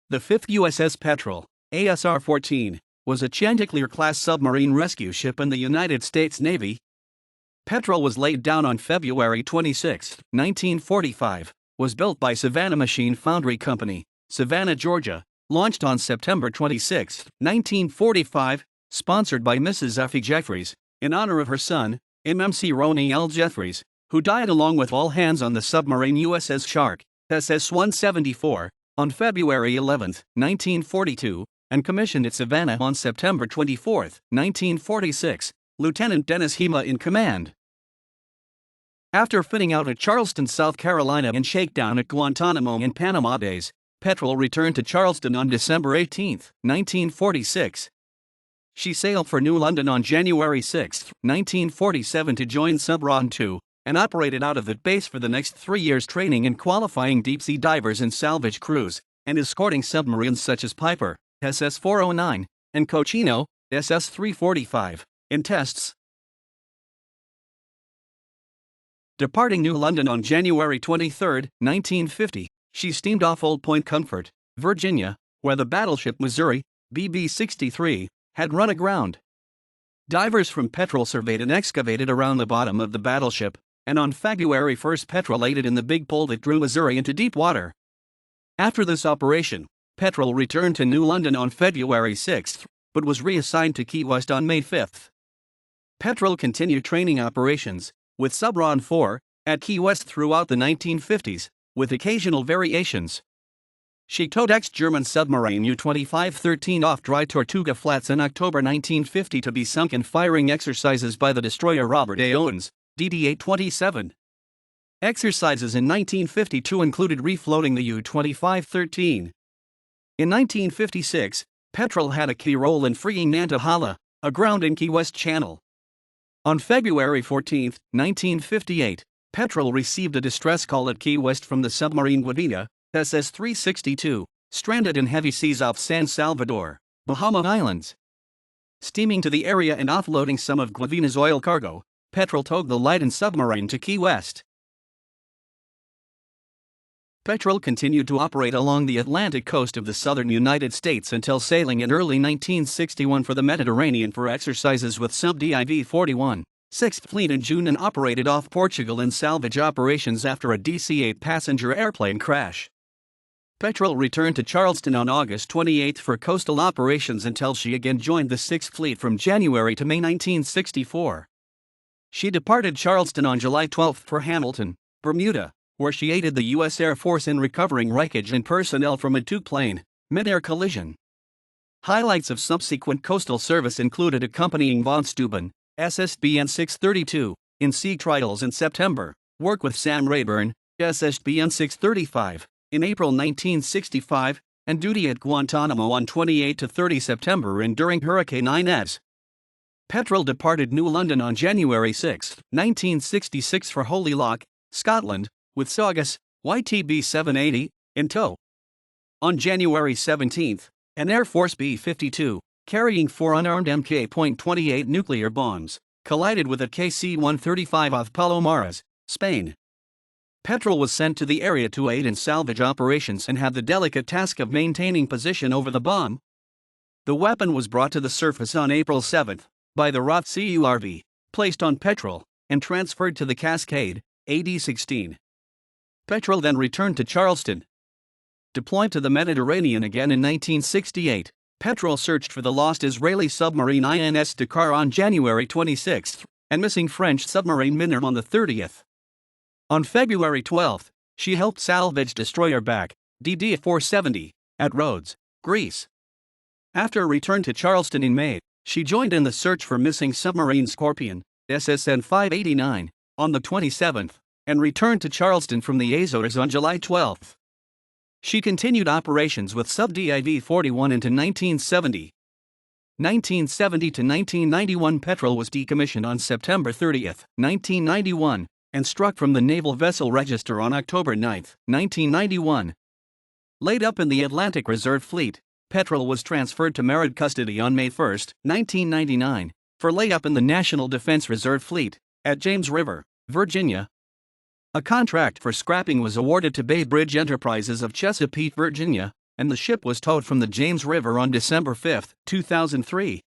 The fifth USS Petrel, Asr-14, was a Chanticleer-class submarine rescue ship in the United States Navy. Petrel was laid down on February 26, 1945, was built by Savannah Machine Foundry Company, Savannah, Georgia, launched on September 26, 1945, sponsored by Mrs. Effie Jeffries, in honor of her son, MMC Ronnie L. Jeffries, who died along with all hands on the submarine USS Shark, SS-174, on February 11, 1942, and commissioned at Savannah on September 24, 1946, Lieutenant Dennis Hema in command. After fitting out at Charleston, South Carolina and shakedown at Guantanamo and Panama Bays, Petrel returned to Charleston on December 18, 1946. She sailed for New London on January 6, 1947 to join Submarine-2, and operated out of that base for the next 3 years, training and qualifying deep-sea divers and salvage crews, and escorting submarines such as Piper, SS-409, and Cochino, SS-345, in tests. Departing New London on January 23, 1950, she steamed off Old Point Comfort, Virginia, where the battleship Missouri, BB-63, had run aground. Divers from Petrel surveyed and excavated around the bottom of the battleship, and on February 1 Petrel aided in the big pull that drew Missouri into deep water. After this operation, Petrel returned to New London on February 6, but was reassigned to Key West on May 5. Petrel continued training operations, with Submarine-4, at Key West throughout the 1950s, with occasional variations. She towed ex-German submarine U-2513 off dry Tortuga Flats in October 1950 to be sunk in firing exercises by the destroyer Robert A. Owens, DD-827. Exercises in 1952 included refloating the U-2513. In 1956, Petrel had a key role in freeing Nantahala, aground in Key West Channel. On February 14, 1958, Petrel received a distress call at Key West from the submarine Gravina, SS-362, stranded in heavy seas off San Salvador, Bahama Islands. Steaming to the area and offloading some of Gravina's oil cargo, Petrel towed the lightened submarine to Key West. Petrel continued to operate along the Atlantic coast of the southern United States until sailing in early 1961 for the Mediterranean for exercises with sub-Div-41, 6th Fleet in June, and operated off Portugal in salvage operations after a DC-8 passenger airplane crash. Petrel returned to Charleston on August 28 for coastal operations until she again joined the 6th Fleet from January to May 1964. She departed Charleston on July 12 for Hamilton, Bermuda, where she aided the U.S. Air Force in recovering wreckage and personnel from a two-plane, mid-air collision. Highlights of subsequent coastal service included accompanying von Steuben, SSBN 632, in sea trials in September, work with Sam Rayburn, SSBN 635, in April 1965, and duty at Guantanamo on 28 to 30 September and during Hurricane Inez. Petrel departed New London on January 6, 1966 for Holy Loch, Scotland, with Saugus, YTB 780, in tow. On January 17, an Air Force B-52, carrying 4 unarmed Mk.28 nuclear bombs, collided with a KC-135 off Palomares, Spain. Petrel was sent to the area to aid in salvage operations and had the delicate task of maintaining position over the bomb. The weapon was brought to the surface on April 7 by the Roth CURV, placed on Petrel, and transferred to the Cascade, AD-16. Petrel then returned to Charleston. Deployed to the Mediterranean again in 1968, Petrel searched for the lost Israeli submarine INS Dakar on January 26 and missing French submarine Minarm on the 30th. On February 12, she helped salvage destroyer back, DD-470, at Rhodes, Greece. After a return to Charleston in May, she joined in the search for missing submarine Scorpion, SSN 589, on the 27th, and returned to Charleston from the Azores on July 12. She continued operations with sub-Div-41 into 1970. 1970 to 1991, Petrel was decommissioned on September 30, 1991, and struck from the Naval Vessel Register on October 9, 1991. Laid up in the Atlantic Reserve Fleet, Petrel was transferred to Merit custody on May 1, 1999, for layup in the National Defense Reserve Fleet, at James River, Virginia. A contract for scrapping was awarded to Bay Bridge Enterprises of Chesapeake, Virginia, and the ship was towed from the James River on December 5, 2003.